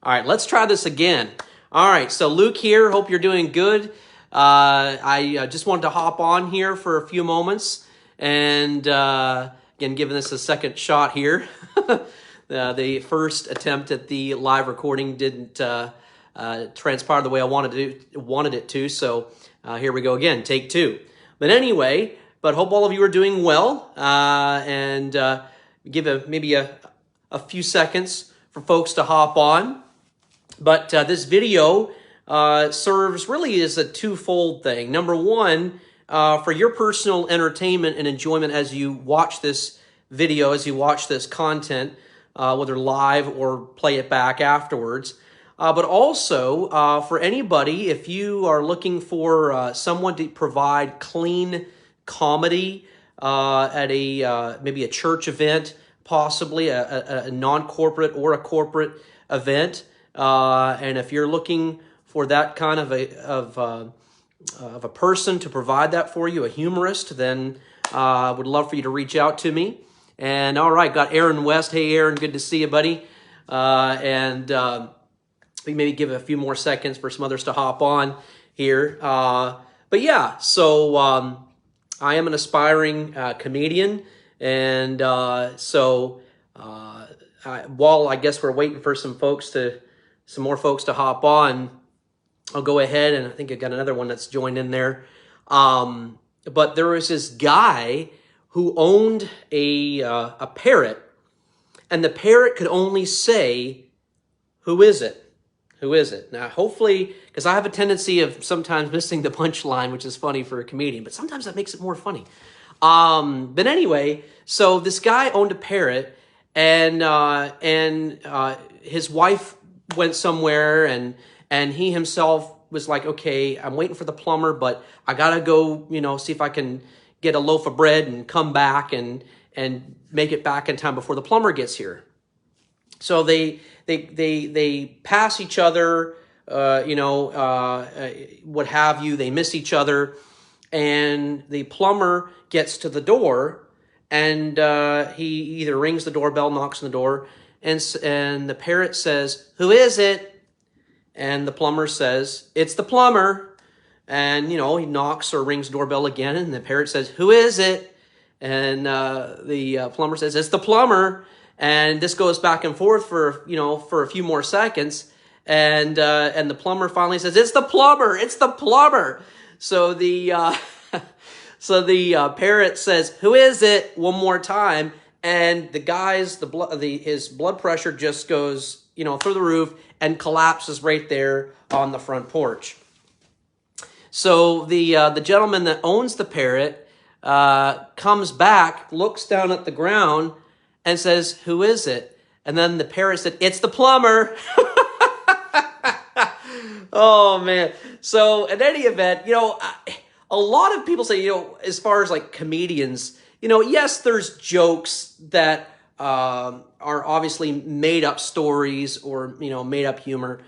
All right, let's try this again. All right, so Luke here. Hope you're doing good. I just wanted to hop on here for a few moments and again, giving this a second shot here. The first attempt at the live recording didn't transpire the way I wanted it to. So here we go again, take two. But anyway, hope all of you are doing well and give maybe a few seconds for folks to hop on. But this video serves really as a twofold thing. Number one, for your personal entertainment and enjoyment as you watch this video, as you watch this content, whether live or play it back afterwards. But also for anybody, if you are looking for someone to provide clean comedy at maybe a church event, possibly a non-corporate or a corporate event, and if you're looking for that kind of a person to provide that for you, a humorist, then I would love for you to reach out to me. And all right, got Aaron West. Hey, Aaron, good to see you, buddy. We maybe give a few more seconds for some others to hop on here. But yeah, so I am an aspiring comedian, and while I guess we're waiting for some more folks to hop on, I'll go ahead, and I think I've got another one that's joined in there. But there was this guy who owned a parrot, and the parrot could only say, "Who is it? Who is it?" Now, hopefully, because I have a tendency of sometimes missing the punchline, which is funny for a comedian, but sometimes that makes it more funny. But anyway, so this guy owned a parrot, and his wife went somewhere, and he himself was like, "Okay, I'm waiting for the plumber, but I gotta go, see if I can get a loaf of bread and come back and make it back in time before the plumber gets here." So they pass each other, what have you. They miss each other, and the plumber gets to the door, and he either rings the doorbell, knocks on the door, and the parrot says, "Who is it?" And the plumber says, "It's the plumber." And, he knocks or rings the doorbell again, and the parrot says, "Who is it?" And the plumber says, "It's the plumber." And this goes back and forth for a few more seconds. And the plumber finally says, "It's the plumber. It's the plumber." So the parrot says, "Who is it?" one more time. And the guy's, his blood pressure just goes, through the roof and collapses right there on the front porch. So the gentleman that owns the parrot comes back, looks down at the ground, and says, "Who is it?" And then the parrot said, "It's the plumber." Oh, man. So in any event, a lot of people say, as far as like comedians, yes, there's jokes that are obviously made up stories or, made up humor,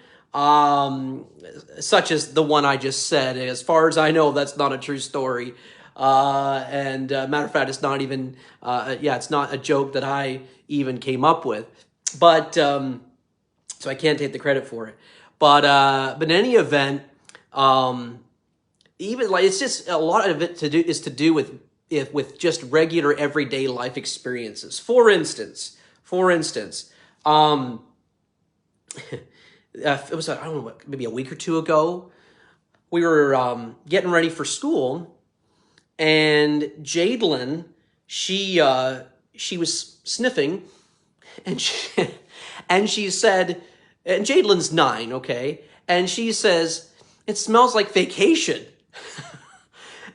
such as the one I just said. As far as I know, that's not a true story. Matter of fact, it's not even, it's not a joke that I even came up with. But, so I can't take the credit for it. But in any event, even like, it's just a lot of it is to do with just regular everyday life experiences. For instance, it was, I don't know, maybe a week or two ago, we were getting ready for school, and Jadelyn, she was sniffing, and she said, and Jadelyn's 9, okay, and she says, "It smells like vacation."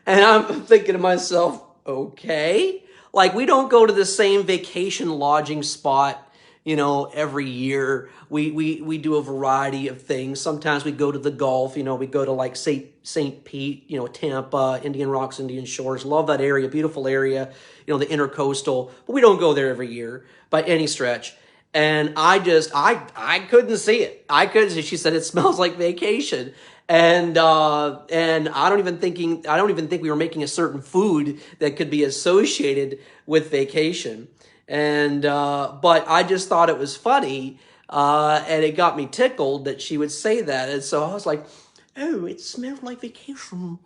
And I'm thinking to myself, okay, like we don't go to the same vacation lodging spot, every year. We do a variety of things. Sometimes we go to the Gulf, we go to like St. Pete, Tampa, Indian Rocks, Indian Shores. Love that area, beautiful area, the intercoastal, but we don't go there every year by any stretch. And I couldn't see it. I couldn't see. She said, "It smells like vacation." And I don't even think we were making a certain food that could be associated with vacation. And but I just thought it was funny And it got me tickled that she would say that. And so I was like, oh, it smells like vacation.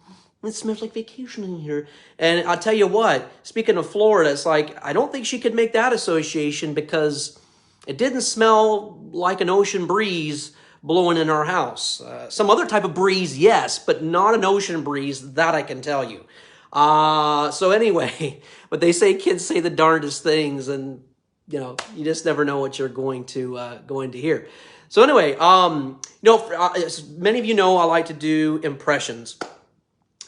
It smells like vacation in here. And I'll tell you what, speaking of Florida, it's like, I don't think she could make that association because it didn't smell like an ocean breeze blowing in our house. Some other type of breeze, yes, but not an ocean breeze, that I can tell you. So anyway, but they say kids say the darndest things, and you just never know what you're going to hear. So anyway, as many of you know, I like to do impressions,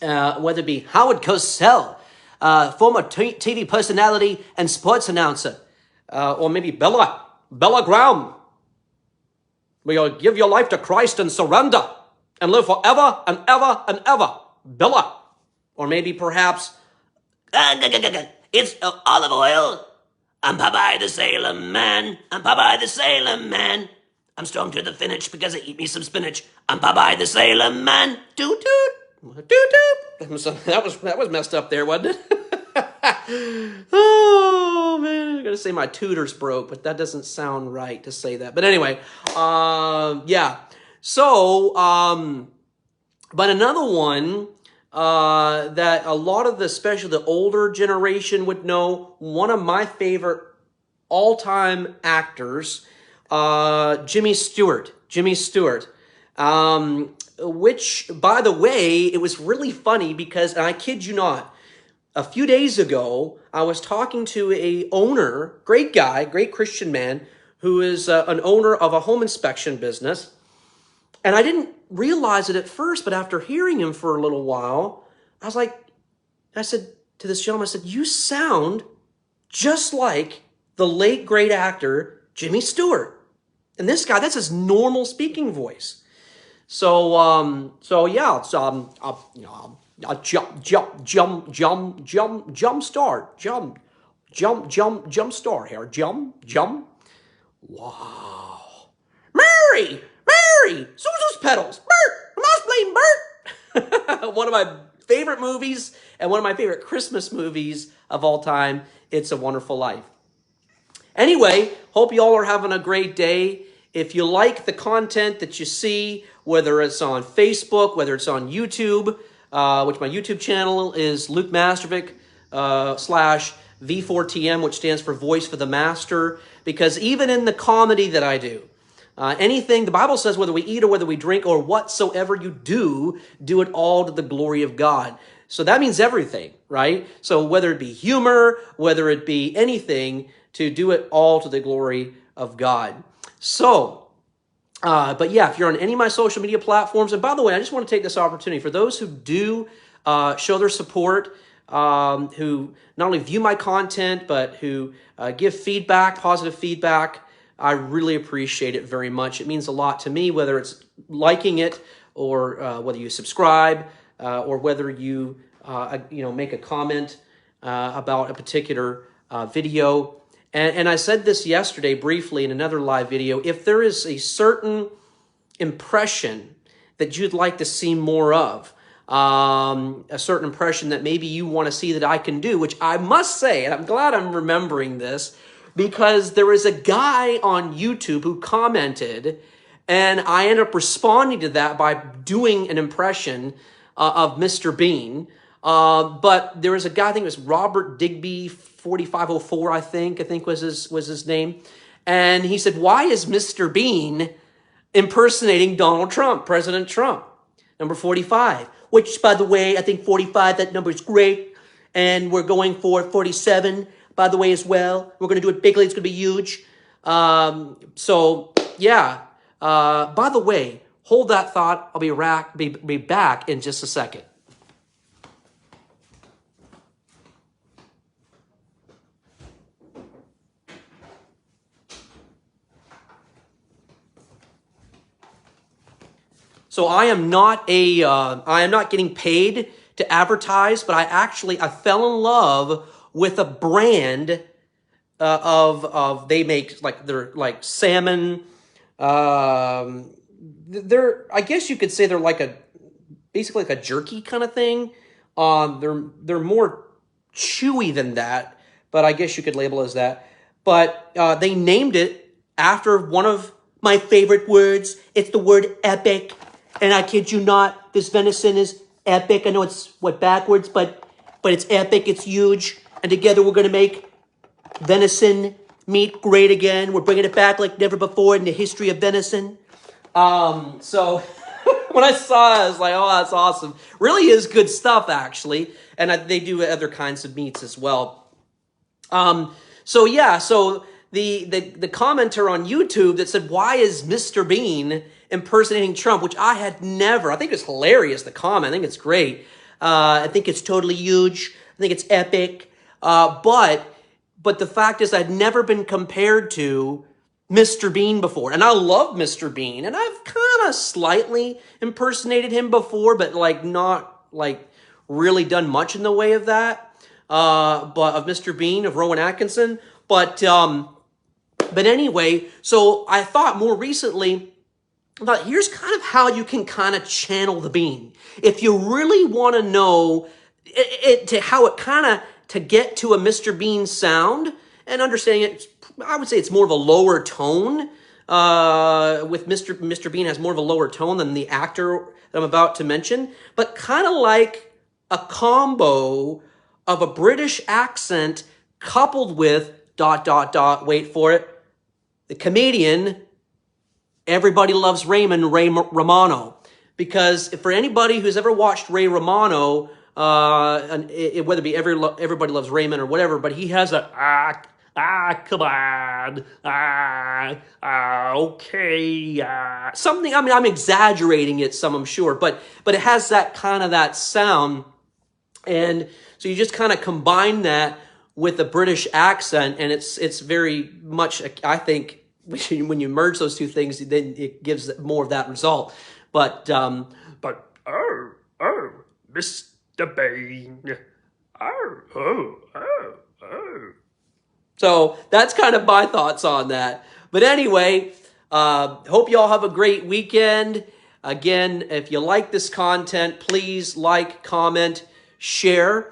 whether it be Howard Cosell, former TV personality and sports announcer, or maybe Bella Graham. Will you give your life to Christ and surrender and live forever and ever and ever? Bella. Or maybe perhaps, it's olive oil. I'm Popeye the Sailor Man. I'm Popeye the Sailor Man. I'm strong to the finish because I eat me some spinach. I'm Popeye the Sailor Man. Toot toot. Toot toot. That was messed up there, wasn't it? Oh, man. I'm going to say my tutor's broke, but that doesn't sound right to say that. But anyway, yeah. So, but another one that a lot of especially the older generation would know, one of my favorite all-time actors, Jimmy Stewart. Which, by the way, it was really funny because, and I kid you not, a few days ago, I was talking to a owner, great guy, great Christian man, who is an owner of a home inspection business. And I didn't realize it at first, but after hearing him for a little while, I said to this gentleman, I said, you sound just like the late great actor, Jimmy Stewart. And this guy, that's his normal speaking voice. So yeah, it's, jump start here. Jump. Wow. Mary, Zuzu's pedals. Bert, mouse blame Bert. One of my favorite movies and one of my favorite Christmas movies of all time. It's a Wonderful Life. Anyway, hope you all are having a great day. If you like the content that you see, whether it's on Facebook, whether it's on YouTube, which my YouTube channel is Luke Mastervic /V4TM, which stands for Voice for the Master, because even in the comedy that I do, anything, the Bible says, whether we eat or whether we drink or whatsoever you do, do it all to the glory of God. So that means everything, right? So whether it be humor, whether it be anything, to do it all to the glory of God. So, but yeah, if you're on any of my social media platforms, and by the way, I just want to take this opportunity for those who do show their support, who not only view my content, but who give feedback, positive feedback. I really appreciate it very much. It means a lot to me, whether it's liking it or whether you subscribe or whether you make a comment about a particular video. And I said this yesterday briefly in another live video. If there is a certain impression that you'd like to see more of, a certain impression that maybe you want to see that I can do, which I must say, and I'm glad I'm remembering this, because there was a guy on YouTube who commented, and I ended up responding to that by doing an impression of Mr. Bean. But there was a guy, I think it was Robert Digby 4504, I think was his name. And he said, why is Mr. Bean impersonating Donald Trump, President Trump? Number 45, which, by the way, I think 45, that number is great. And we're going for 47, by the way, as well. We're going to do it bigly. It's going to be huge. So, yeah. By the way, hold that thought. I'll be back in just a second. So I am not getting paid to advertise, but I fell in love with a brand they make they're salmon. I guess you could say they're basically like a jerky kind of thing. They're more chewy than that, but I guess you could label it as that. But they named it after one of my favorite words. It's the word epic. And I kid you not, this venison is epic. I know it's, backwards, but it's epic. It's huge. And together we're going to make venison meat great again. We're bringing it back like never before in the history of venison. So when I saw it, I was like, oh, that's awesome. Really is good stuff, actually. And they do other kinds of meats as well. So yeah, so the commenter on YouTube that said, why is Mr. Bean impersonating Trump, which I had never, I think it's hilarious, the comment. I think it's great. I think it's totally huge. I think it's epic. But the fact is I'd never been compared to Mr. Bean before. And I love Mr. Bean. And I've kind of slightly impersonated him before, but like not like really done much in the way of that. But of Mr. Bean, of Rowan Atkinson. But anyway, so I thought more recently, here's kind of how you can kind of channel the Bean. If you really want to know how it kind of, to get to a Mr. Bean sound and understanding it, I would say it's more of a lower tone. With Mr. Bean has more of a lower tone than the actor that I'm about to mention, but kind of like a combo of a British accent coupled with ... wait for it, the comedian Everybody Loves Raymond, Ray Romano. Because for anybody who's ever watched Ray Romano, whether it be Everybody Loves Raymond or whatever, but he has a come on, okay, something. I mean, I'm exaggerating it some, I'm sure, but it has that kind of that sound, and so you just kind of combine that with a British accent, and it's very much, I think, when you merge those two things, then it gives more of that result. But oh, Mr. Bean, oh. So that's kind of my thoughts on that. But anyway, hope you all have a great weekend. Again, if you like this content, please like, comment, share.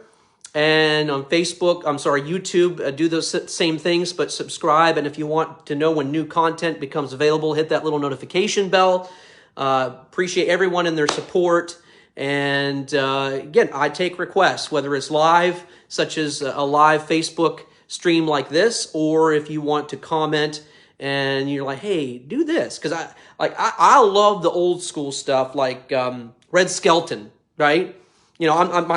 And on YouTube, do those same things, but subscribe. And if you want to know when new content becomes available, hit that little notification bell. Appreciate everyone and their support. And again, I take requests, whether it's live, such as a live Facebook stream like this, or if you want to comment and you're like, hey, do this. Because I love the old school stuff, like Red Skelton, right? You know, I've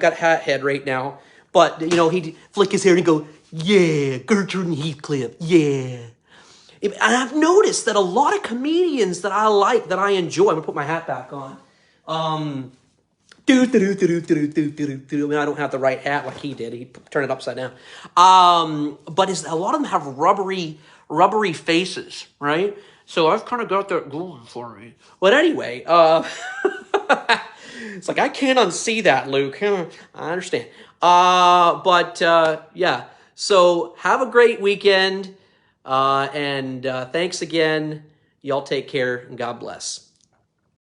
got hat head right now, but, you know, he'd flick his hair and go, yeah, Gertrude and Heathcliff, yeah. And I've noticed that a lot of comedians that I like, that I enjoy, I'm going to put my hat back on, I mean, I don't have the right hat like he did. He turned it upside down. But a lot of them have rubbery faces, right? So I've kind of got that going for me. But anyway, it's like, I can't unsee that, Luke. I understand. Yeah. So have a great weekend. And thanks again. Y'all take care and God bless.